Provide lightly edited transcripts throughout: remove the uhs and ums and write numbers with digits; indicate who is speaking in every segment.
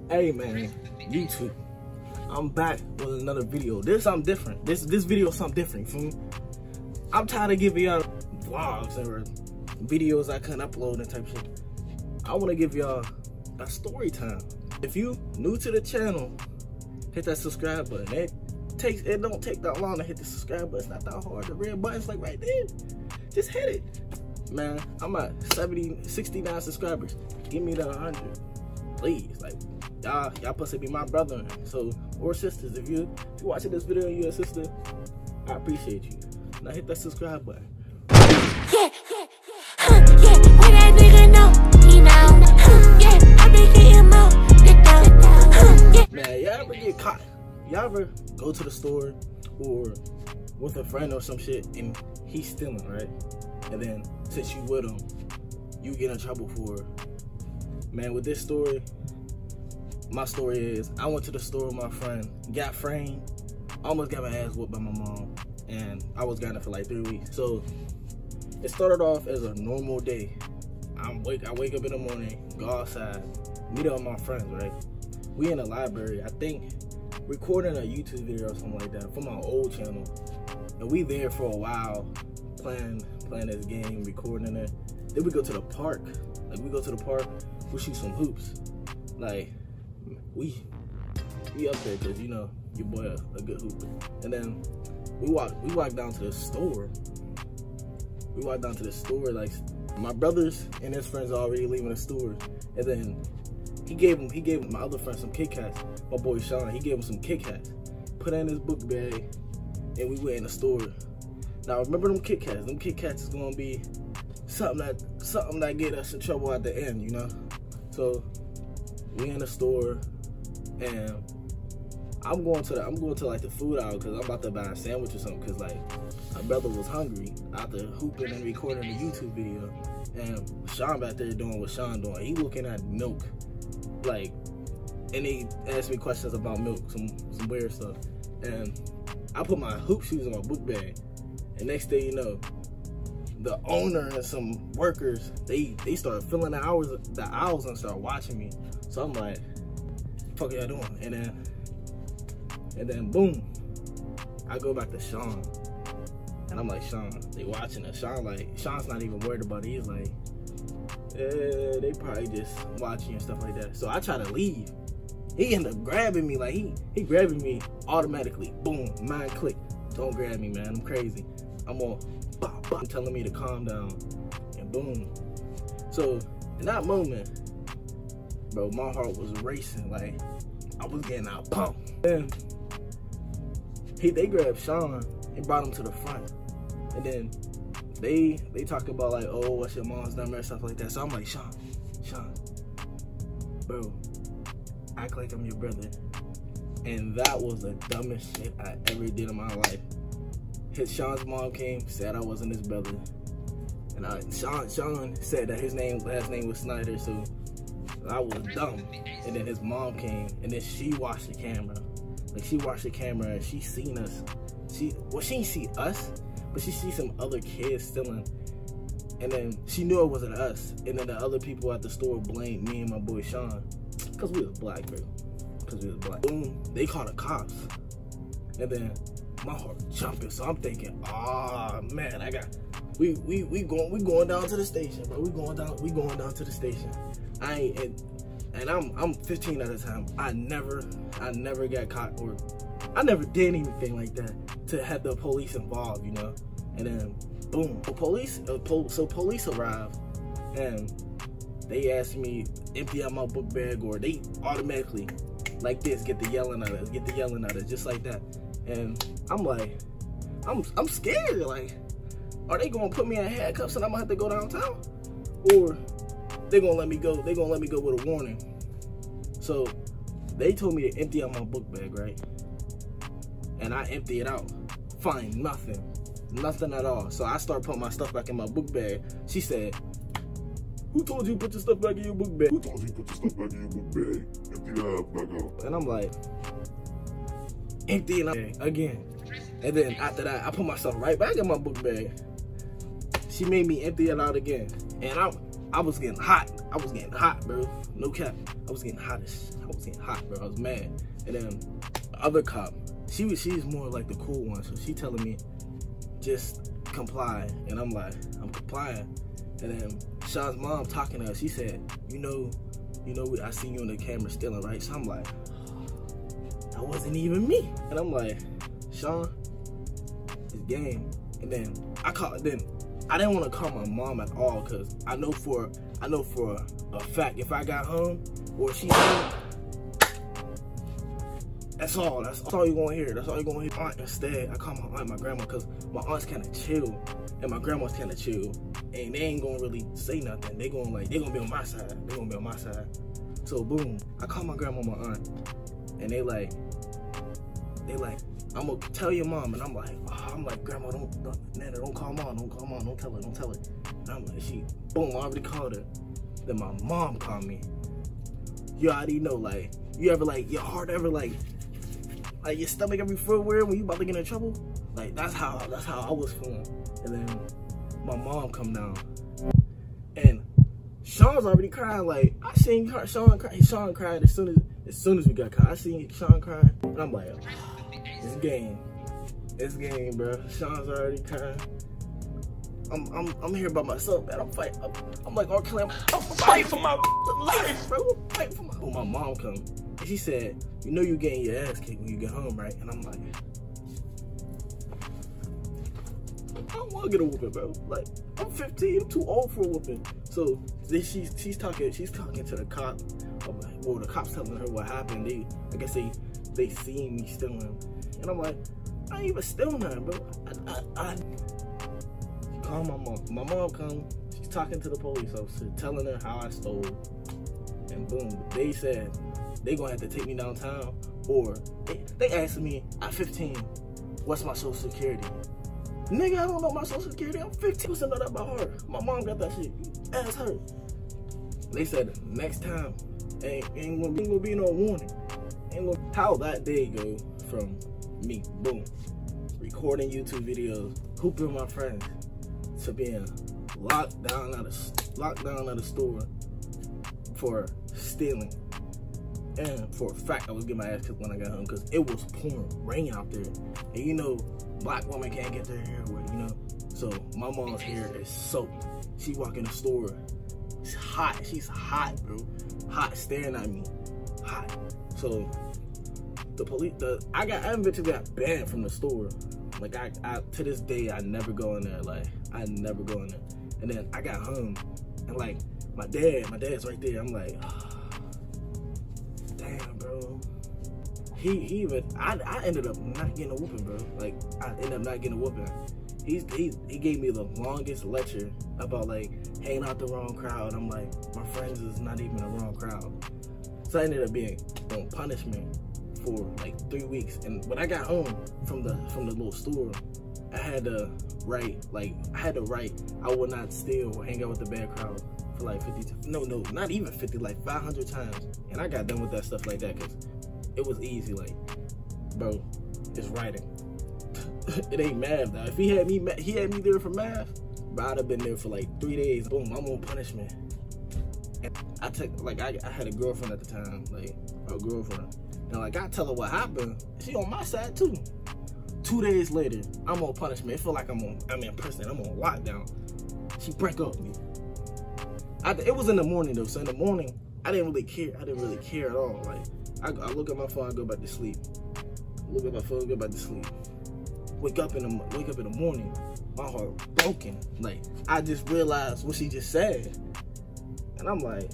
Speaker 1: Hey man, YouTube. I'm back with another video. This something different. This video is something different. You feel me? I'm tired of giving y'all vlogs or videos I couldn't upload and type shit. I want to give y'all a story time. If you new to the channel, hit that subscribe button. It don't take that long to hit the subscribe button. It's not that hard. The red button's like right there. Just hit it. Man, I'm at 69 subscribers. Give me the 100. Please, like, y'all supposed to be my brother, so, or sisters. If you watching this video and you're a sister, I appreciate you. Now hit that subscribe button.
Speaker 2: Yeah, where that nigga know, he know. Yeah, I be getting more,
Speaker 1: Man, y'all ever get caught? Y'all ever go to the store or with a friend or some shit and he's stealing, right? And then since you with him, you get in trouble for it. Man, with this story, my story is I went to the store with my friend, got framed, almost got my ass whooped by my mom, and I was gone for like 3 weeks. So it started off as a normal day. I wake up in the morning, go outside, meet up with my friends, right? We in the library, I think, recording a YouTube video or something like that from my old channel. And we there for a while, playing this game, recording it. Then we go to the park. Like, we go to the park, we shoot some hoops. Like, we up there because, you know, your boy a good hooper. And then we walk down to the store. We walk down to the store, like, my brothers and his friends are already leaving the store. And then he gave my other friend some Kit Kats. My boy Sean, he gave him some Kit Kats. Put it in his book bag, and we went in the store. Now remember them Kit Kats. Them Kit Kats is gonna be something that get us in trouble at the end, you know. So we in the store, and I'm going to like the food aisle because I'm about to buy a sandwich or something. Cause like my brother was hungry after hooping and recording a YouTube video, and Sean back there doing what Sean doing. He looking at milk, like, and he asked me questions about milk, some weird stuff. And I put my hoop shoes in my book bag, and next thing you know, the owner and some workers, they started filling the aisles and started watching me. So I'm like, fuck y'all doing? And then boom, I go back to Sean, and I'm like, Sean, they watching us. Sean's not even worried about it. He's like, they probably just watching and stuff like that. So I try to leave. He ended up grabbing me, like he grabbing me automatically. Boom, mind click. Don't grab me, man. I'm crazy. I'm on telling me to calm down, and boom. So in that moment, bro, my heart was racing. Like, I was getting out pumped. And they grabbed Sean and brought him to the front, and then they talk about like, oh, what's your mom's number and stuff like that. So I'm like, Sean, bro, act like I'm your brother. And that was the dumbest shit I ever did in my life. Sean's mom came, said I wasn't his brother, and Sean said that his last name was Snyder, so I was dumb. And then his mom came, and then she watched the camera. Like, she watched the camera and she seen us. She didn't see us, but she see some other kids stealing. And then she knew it wasn't us. And then the other people at the store blamed me and my boy Sean, cause we was black, bro. Cause we was black. Boom, they called the cops. And then my heart jumping, so I'm thinking, oh man, we going down to the station, bro. We going down to the station. And I'm 15 at the time. I never got caught, or I never did anything like that to have the police involved, you know. And then boom, police arrived, and they asked me empty out my book bag, or they automatically like this get the yelling at us, just like that. And I'm like, I'm scared. Like, are they gonna put me in handcuffs and I'm gonna have to go downtown, or they gonna let me go? They gonna let me go with a warning. So they told me to empty out my book bag, right? And I empty it out, find nothing at all. So I start putting my stuff back in my book bag. She said, who told you to put your stuff back in your book bag? Who told you to put your stuff back in your book bag? Empty that back out. And I'm like, emptying out again. And then after that, I put my stuff right back in my book bag. She made me empty it out again. And I was getting hot. I was getting hot, bro. No cap. I was getting hot, bro. I was mad. And then the other cop, she's more like the cool one. So she telling me, just comply. And I'm like, I'm complying. And then Sean's mom talking to us. She said, you know, I seen you on the camera stealing, right? So I'm like, that wasn't even me. And I'm like, Sean, it's game. And then I didn't want to call my mom at all, because I know for a fact, if I got home or she home, that's all you're gonna hear. That's all you're gonna hear. Aunt, instead, I call my aunt and my grandma, because my aunt's kind of chill and my grandma's kind of chill, and they ain't gonna really say nothing. They gonna be on my side. So boom, I call my grandma and my aunt, and they like, I'm gonna tell your mom. And I'm like, grandma, Nana, don't call mom, don't tell her. And I'm like, boom, I already called her. Then my mom called me. You already know, like, you ever, like, your heart ever, like your stomach ever feel weird when you about to get in trouble? Like, that's how I was feeling. And then my mom come down, and Sean's already crying. Like, I seen Sean cried as soon as we got caught. I seen Sean crying, and I'm like, it's game, bro. Sean's already crying. I'm here by myself, man. I'm fighting. I'm like, I'm fighting for my life, bro. I'm fighting for my. When my mom come, and she said, you know you getting your ass kicked when you get home, right? And I'm like, I don't want to get a whooping, bro. Like, I'm 15, I'm too old for a whooping. So she's talking to the cop. Well, the cop's telling her what happened. I guess they seen me stealing, and I'm like, I ain't even stealing nothing, bro. I call my mom. My mom come. She's talking to the police officer, telling her how I stole, and boom, they said they gonna have to take me downtown, or they asked me at 15, what's my social security? Nigga, I don't know my social security. I'm 15. What's know that about her? My mom got that shit. Ask her. They said next time ain't gonna be no warning. How that day go from me, boom, recording YouTube videos, hooping with my friends, to being locked down at a store for stealing. And for a fact, I was getting my ass kicked when I got home, because it was pouring rain out there. And you know, black women can't get their hair wet, you know? So my mom's hair is soaked. She walk in the store, it's hot. She's hot, bro. Hot, staring at me. Hot. So the police, I eventually got banned from the store. Like, I to this day, I never go in there. Like, I never go in there. And then I got home, and like, my dad's right there. I'm like, damn, bro. I ended up not getting a whooping, bro. Like, I ended up not getting a whooping. He gave me the longest lecture about, like, hanging out the wrong crowd. I'm like, my friends is not even the wrong crowd. So I ended up being on punishment for like 3 weeks. And when I got home from the little store, I had to write, I would not steal or hang out with the bad crowd for like 50 times. No, not even 50, like 500 times. And I got done with that stuff like that, because it was easy. Like, bro, it's writing. It ain't math now. If he had me there for math, bro, I'd have been there for like 3 days. Boom, I'm on punishment. And I had a girlfriend at the time, like, a girlfriend. And like, I tell her what happened, she on my side too. 2 days later, I'm on punishment. It feel like I'm in prison. I'm on lockdown. She break up with me. It was in the morning though, so in the morning, I didn't really care at all. Like, I look at my phone, I go back to sleep. Look at my phone, go back to sleep. Wake up in the morning, my heart broken. Like, I just realized what she just said. And I'm like,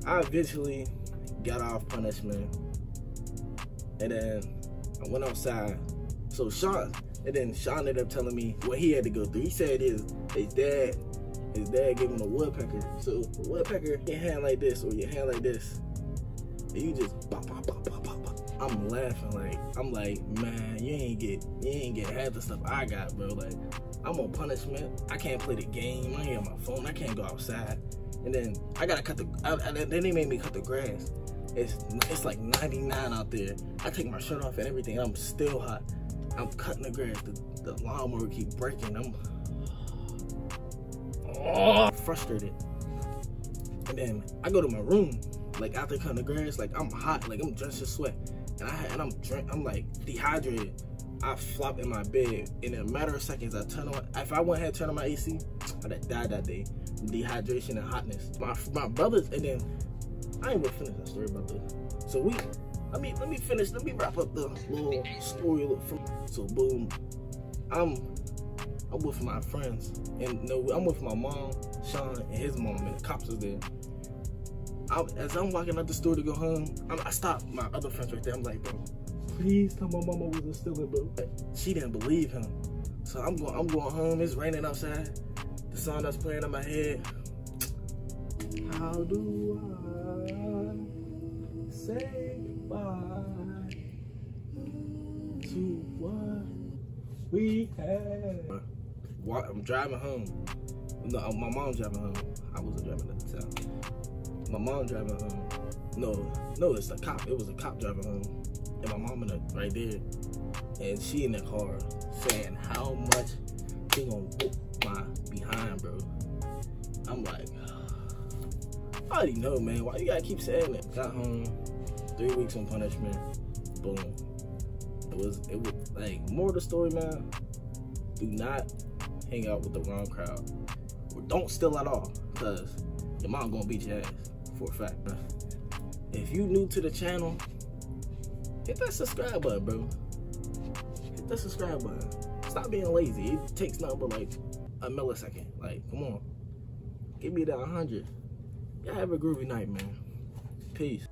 Speaker 1: I eventually got off punishment. And then I went outside. So Sean ended up telling me what he had to go through. He said his dad gave him a woodpecker. So a woodpecker, your hand like this or your hand like this, and you just pop, pop, pop, pop, pop, pop. I'm laughing, I'm like, man, you ain't get half the stuff I got, bro. Like, I'm on punishment. I can't play the game. I ain't on my phone. I can't go outside. And then I gotta then they made me cut the grass. It's like 99 out there. I take my shirt off and everything. I'm still hot. I'm cutting the grass. The lawnmower keep breaking. frustrated. And then I go to my room, like after cutting the grass, like I'm hot, like I'm drenched in sweat, and I'm like dehydrated. I flop in my bed. In a matter of seconds, I turn on. If I wouldn't have turned on my AC, I'd have died that day from dehydration and hotness. My brothers, and then I ain't gonna finish that story about this. So let me wrap up the little story from. So boom, I'm with my friends, and no, I'm with my mom, Sean, and his mom, and the cops was there. As I'm walking out the store to go home, I stopped my other friends right there. I'm like, bro, please tell my mama wasn't stealing, bro. She didn't believe him. So I'm going home. It's raining outside. The song that's playing in my head. How do I say goodbye to what we had? I'm driving home. No, my mom's driving home. I wasn't driving at the time. My mom driving home. No, it's a cop. It was a cop driving home. And my mom right there. And she in the car saying how much they gonna whoop my behind, bro. I'm like, I already know, man. Why you gotta keep saying it? Got home, 3 weeks on punishment. Boom. It was like, more of the story, man. Do not hang out with the wrong crowd. Or don't steal at all, because your mom gonna beat your ass. For a fact. If you new to the channel, hit that subscribe button, bro. Hit that subscribe button. Stop being lazy. It takes nothing but like a millisecond. Like, come on. Give me that 100. Y'all have a groovy night, man. Peace.